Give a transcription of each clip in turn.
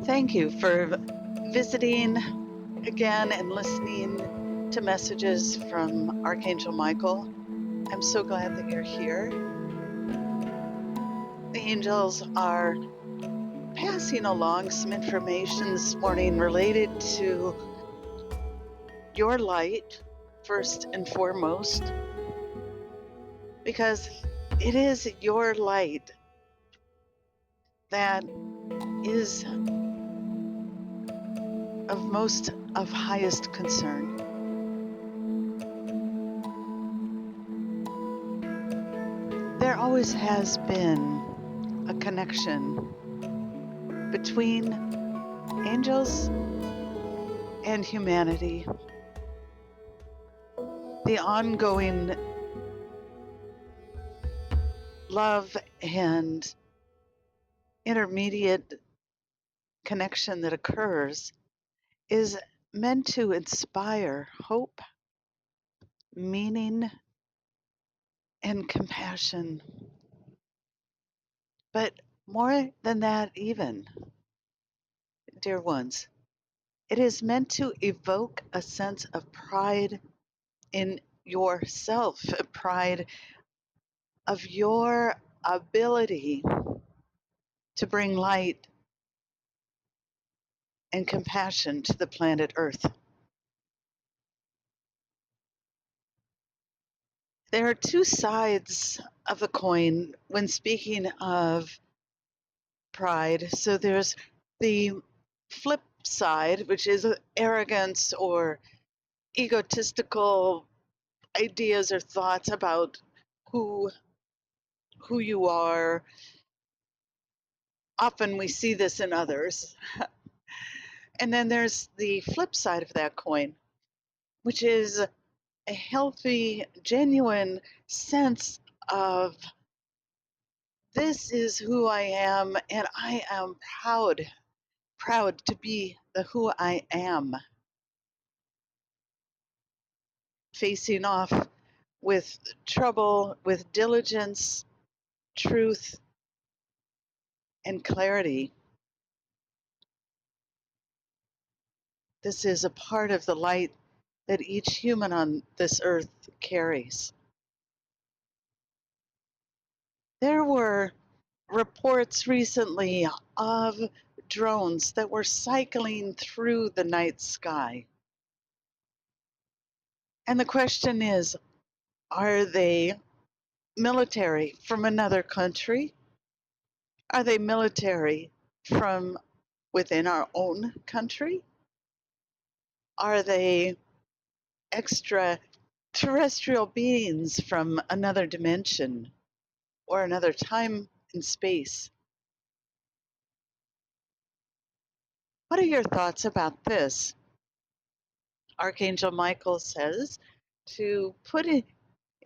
Thank you for visiting again and listening to messages from Archangel Michael. I'm so glad that you're here. The angels are passing along some information this morning related to your light, first and foremost, because it is your light that is of highest concern. There always has been a connection between angels and humanity. The ongoing love and intermediate connection that occurs is meant to inspire hope, meaning, and compassion. But more than that, even, dear ones, it is meant to evoke a sense of pride in yourself, pride of your ability to bring light and compassion to the planet Earth. There are two sides of a coin when speaking of pride. So there's the flip side, which is arrogance or egotistical ideas or thoughts about who who you are. Often we see this in others. And then there's the flip side of that coin, which is a healthy, genuine sense of this is who I am, and I am proud to be the who I am, facing off with trouble, with diligence, truth, and clarity. This is a part of the light that each human on this earth carries. There were reports recently of drones that were cycling through the night sky. And the question is, are they military from another country? Are they military from within our own country? Are they extraterrestrial beings from another dimension or another time and space? What are your thoughts about this? Archangel Michael says to put it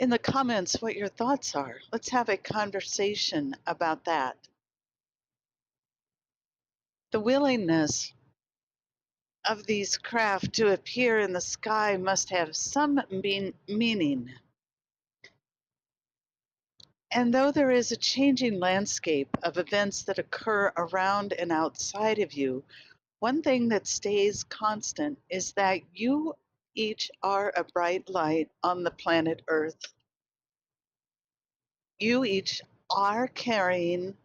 in the comments what your thoughts are. Let's have a conversation about that. The willingness of these craft to appear in the sky must have some meaning. And though there is a changing landscape of events that occur around and outside of you, one thing that stays constant is that you each are a bright light on the planet Earth. You each are carrying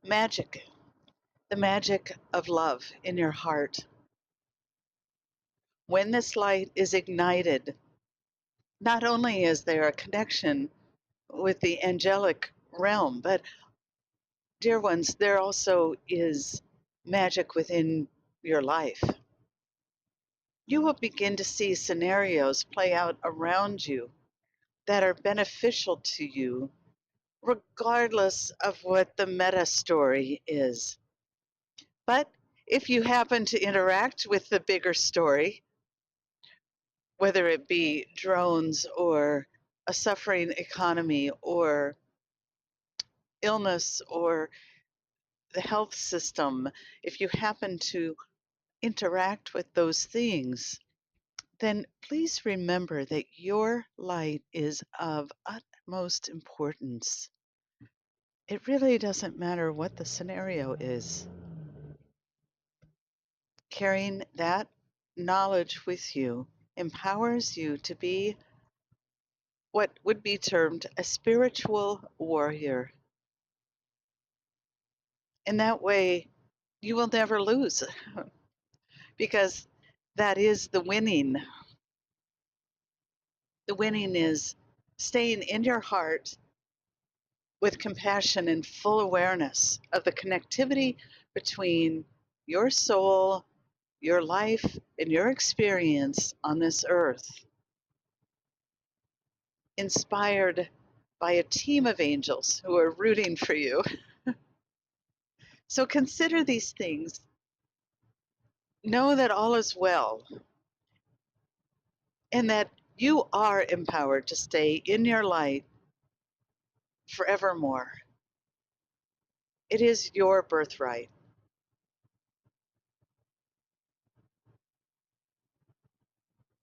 magic, the magic of love in your heart. When this light is ignited, not only is there a connection with the angelic realm, but dear ones, there also is magic within your life. You will begin to see scenarios play out around you that are beneficial to you, regardless of what the meta story is. But if you happen to interact with the bigger story, whether it be drones or a suffering economy or illness or the health system, if you happen to interact with those things, then please remember that your light is of utmost importance. It really doesn't matter what the scenario is. Carrying that knowledge with you empowers you to be what would be termed a spiritual warrior. In that way, you will never lose because that is the winning. The winning is staying in your heart with compassion and full awareness of the connectivity between your soul, your life, and your experience on this earth, inspired by a team of angels who are rooting for you. So consider these things. Know that all is well and that you are empowered to stay in your light forevermore. It is your birthright.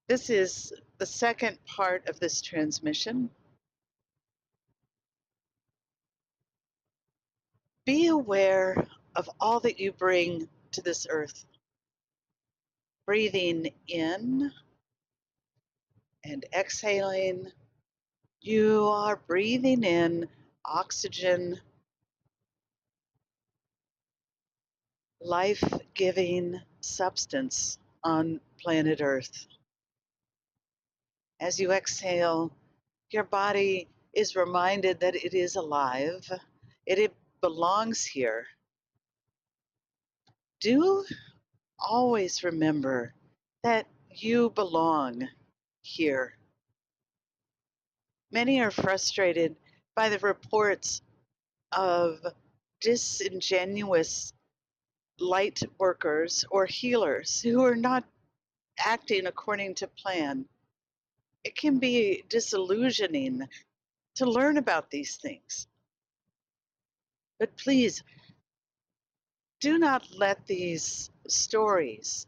This is the second part of this transmission. Be aware of all that you bring to this earth. Breathing in and exhaling, you are breathing in oxygen, life giving substance on planet Earth. As you exhale, your body is reminded that it is alive, it belongs here. Do always remember that you belong here. Many are frustrated by the reports of disingenuous light workers or healers who are not acting according to plan. It can be disillusioning to learn about these things. But please do not let these stories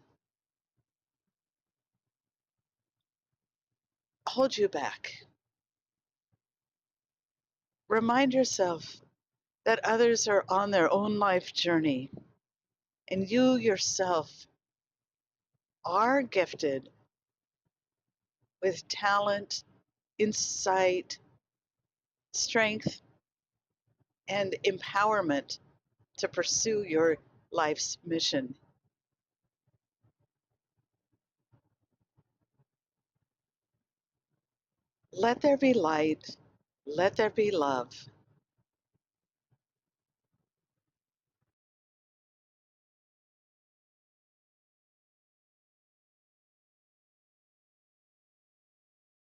hold you back. Remind yourself that others are on their own life journey, and you yourself are gifted with talent, insight, strength, and empowerment to pursue your life's mission. Let there be light, let there be love.